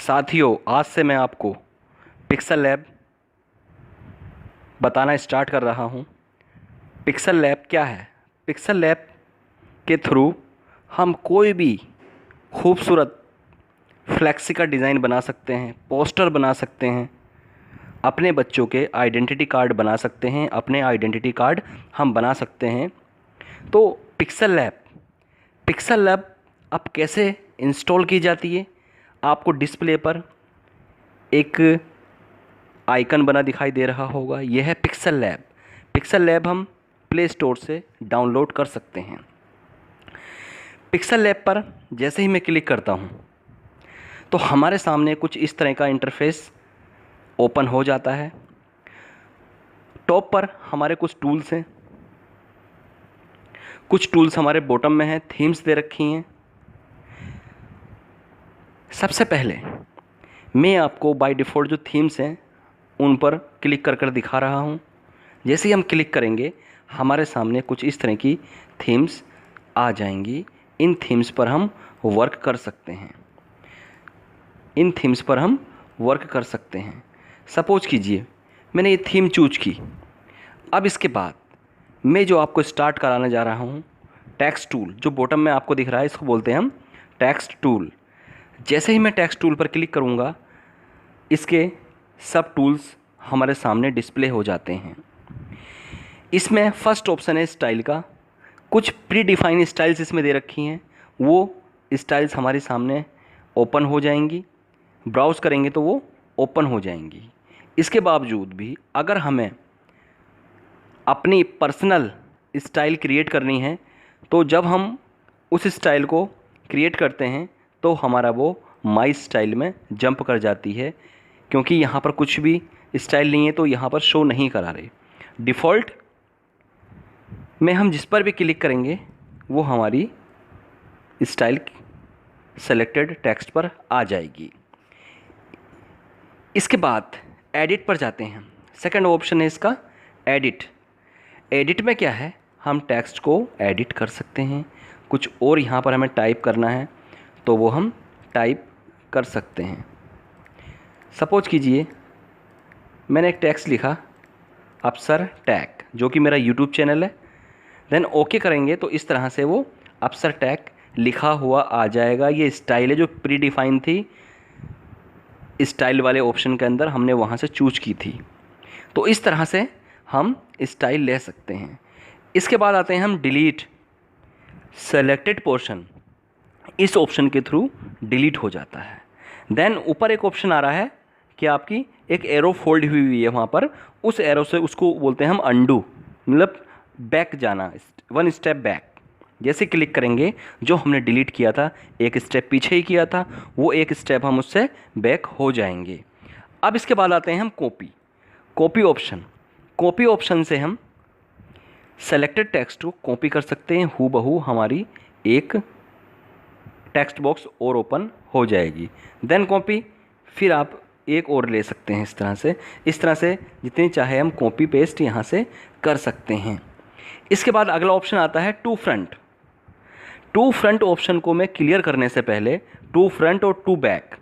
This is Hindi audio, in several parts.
साथियों, आज से मैं आपको पिक्सल लैब बताना स्टार्ट कर रहा हूँ। पिक्सल लैब क्या है? पिक्सल लैब के थ्रू हम कोई भी खूबसूरत फ्लैक्सी का डिज़ाइन बना सकते हैं, पोस्टर बना सकते हैं, अपने बच्चों के आइडेंटिटी कार्ड बना सकते हैं, अपने आइडेंटिटी कार्ड हम बना सकते हैं। तो पिक्सल लैब अब कैसे इंस्टॉल की जाती है? आपको डिस्प्ले पर एक आइकन बना दिखाई दे रहा होगा, यह है पिक्सल लैब। पिक्सल लैब हम प्ले स्टोर से डाउनलोड कर सकते हैं। पिक्सल लैब पर जैसे ही मैं क्लिक करता हूं, तो हमारे सामने कुछ इस तरह का इंटरफेस ओपन हो जाता है। टॉप पर हमारे कुछ टूल्स हैं, कुछ टूल्स हमारे बॉटम में हैं, थीम्स दे रखी हैं। सबसे पहले मैं आपको बाय डिफ़ॉल्ट जो थीम्स हैं उन पर क्लिक कर दिखा रहा हूं। जैसे ही हम क्लिक करेंगे, हमारे सामने कुछ इस तरह की थीम्स आ जाएंगी। इन थीम्स पर हम वर्क कर सकते हैं। सपोज कीजिए मैंने ये थीम चूज की। अब इसके बाद मैं जो आपको स्टार्ट कराने जा रहा हूँ, टेक्स्ट टूल जो बॉटम में आपको दिख रहा है, इसको बोलते हैं हम टेक्स्ट टूल। जैसे ही मैं टेक्स्ट टूल पर क्लिक करूँगा, इसके सब टूल्स हमारे सामने डिस्प्ले हो जाते हैं। इसमें फर्स्ट ऑप्शन है स्टाइल का। कुछ प्री डिफाइन स्टाइल्स इसमें दे रखी हैं, वो स्टाइल्स हमारे सामने ओपन हो जाएंगी। ब्राउज़ करेंगे तो वो ओपन हो जाएंगी। इसके बावजूद भी अगर हमें अपनी पर्सनल स्टाइल क्रिएट करनी है, तो जब हम उस स्टाइल को क्रिएट करते हैं तो हमारा वो माई स्टाइल में जंप कर जाती है, क्योंकि यहाँ पर कुछ भी स्टाइल नहीं है तो यहाँ पर शो नहीं करा रहे। डिफ़ॉल्ट में हम जिस पर भी क्लिक करेंगे वो हमारी स्टाइल सेलेक्टेड टेक्स्ट पर आ जाएगी। इसके बाद एडिट पर जाते हैं। सेकंड ऑप्शन है इसका एडिट। एडिट में क्या है, हम टेक्स्ट को एडिट कर सकते हैं। कुछ और यहाँ पर हमें टाइप करना है तो वो हम टाइप कर सकते हैं। सपोज कीजिए मैंने एक टेक्स्ट लिखा, अप्सर टैग, जो कि मेरा यूट्यूब चैनल है। देन ओके करेंगे तो इस तरह से वो अप्सर टैग लिखा हुआ आ जाएगा। ये स्टाइल है जो प्री डिफाइन थी, स्टाइल वाले ऑप्शन के अंदर हमने वहाँ से चूज की थी। तो इस तरह से हम स्टाइल ले सकते हैं। इसके बाद आते हैं हम डिलीट। सेलेक्टेड पोर्शन इस ऑप्शन के थ्रू डिलीट हो जाता है। देन ऊपर एक ऑप्शन आ रहा है कि आपकी एक एरो फोल्ड हुई है वहाँ पर, उस एरो से उसको बोलते हैं हम अंडू, मतलब बैक जाना, वन स्टेप बैक। जैसे क्लिक करेंगे, जो हमने डिलीट किया था एक स्टेप पीछे ही किया था, वो एक स्टेप हम उससे बैक हो जाएंगे। अब इसके बाद आते हैं हम कॉपी ऑप्शन से हम सेलेक्टेड टेक्स्ट को कॉपी कर सकते हैं। हूबहू हमारी एक टेक्स्ट बॉक्स और ओपन हो जाएगी। देन कॉपी, फिर आप एक और ले सकते हैं। इस तरह से जितनी चाहे हम कॉपी पेस्ट यहाँ से कर सकते हैं। इसके बाद अगला ऑप्शन आता है टू फ्रंट ऑप्शन को मैं क्लियर करने से पहले, टू फ्रंट और टू बैक,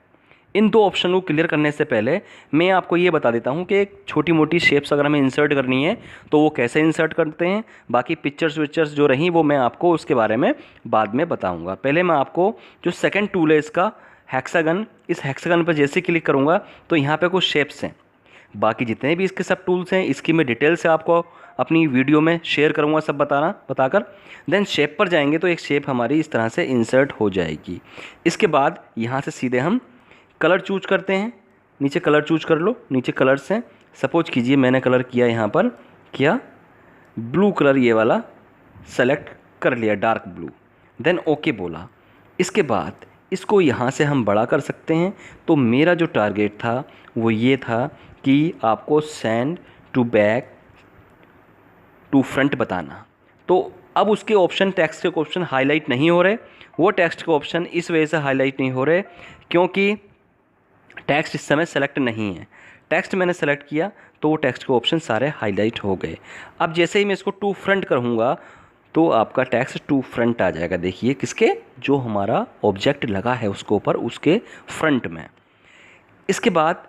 इन दो ऑप्शन को क्लियर करने से पहले मैं आपको ये बता देता हूँ कि एक छोटी मोटी शेप्स अगर हमें इंसर्ट करनी है तो वो कैसे इंसर्ट करते हैं। बाकी पिक्चर्स जो रहीं वो मैं आपको उसके बारे में बाद में बताऊँगा। पहले मैं आपको जो सेकंड टूल है इसका हेक्सागन, इस हेक्सागन पर जैसे क्लिक करूँगा तो यहाँ पे कुछ शेप्स हैं। बाकी जितने भी इसके सब टूल्स हैं इसकी मैं डिटेल से आपको अपनी वीडियो में शेयर करूँगा, सब बताकर। देन शेप पर जाएंगे तो एक शेप हमारी इस तरह से इंसर्ट हो जाएगी। इसके बाद यहाँ से सीधे हम कलर चूज करते हैं। नीचे कलर चूज कर लो, नीचे कलर्स हैं। सपोज कीजिए मैंने कलर किया, यहाँ पर किया ब्लू कलर, ये वाला सेलेक्ट कर लिया, डार्क ब्लू। देन ओके बोला। इसके बाद इसको यहाँ से हम बड़ा कर सकते हैं। तो मेरा जो टारगेट था वो ये था कि आपको send to back to front बताना। तो अब उसके ऑप्शन, टेक्स्ट के ऑप्शन हाईलाइट नहीं हो रहे। वो टेक्स्ट के ऑप्शन इस वजह से हाईलाइट नहीं हो रहे क्योंकि टेक्स्ट इस समय सेलेक्ट नहीं है। टेक्स्ट मैंने सेलेक्ट किया तो वो टेक्स्ट के ऑप्शन सारे हाईलाइट हो गए। अब जैसे ही मैं इसको टू फ्रंट करूँगा तो आपका टेक्स्ट टू फ्रंट आ जाएगा। देखिए किसके, जो हमारा ऑब्जेक्ट लगा है उसके ऊपर, उसके फ्रंट में। इसके बाद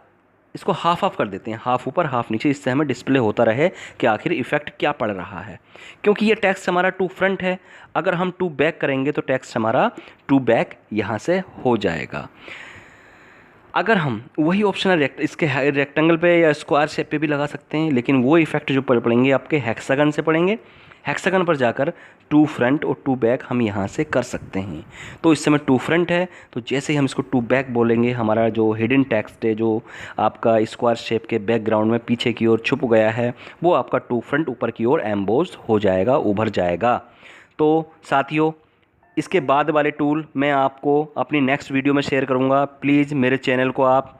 इसको हाफ ऑफ कर देते हैं, हाफ ऊपर हाफ नीचे, इससे हमें डिस्प्ले होता रहे कि आखिर इफेक्ट क्या पड़ रहा है। क्योंकि ये टेक्स्ट हमारा टू फ्रंट है, अगर हम टू बैक करेंगे तो टेक्स्ट हमारा टू बैक यहाँ से हो जाएगा। अगर हम वही ऑप्शन इसके रेक्टेंगल पे या स्क्वायर शेप पे भी लगा सकते हैं, लेकिन वो इफेक्ट जो पड़ेंगे आपके हेक्सागन से पड़ेंगे। हेक्सागन पर जाकर टू फ्रंट और टू बैक हम यहाँ से कर सकते हैं। तो इस समय टू फ्रंट है, तो जैसे ही हम इसको टू बैक बोलेंगे, हमारा जो हिडन टेक्स्ट है जो आपका स्क्वायर शेप के बैकग्राउंड में पीछे की ओर छुप गया है, वो आपका टू फ्रंट ऊपर की ओर एम्बोज हो जाएगा, उभर जाएगा। तो साथियों, इसके बाद वाले टूल मैं आपको अपनी नेक्स्ट वीडियो में शेयर करूंगा। प्लीज़ मेरे चैनल को आप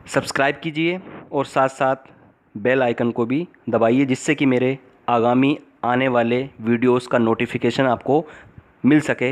सब्सक्राइब कीजिए और साथ साथ बेल आइकन को भी दबाइए, जिससे कि मेरे आगामी आने वाले वीडियोस का नोटिफिकेशन आपको मिल सके।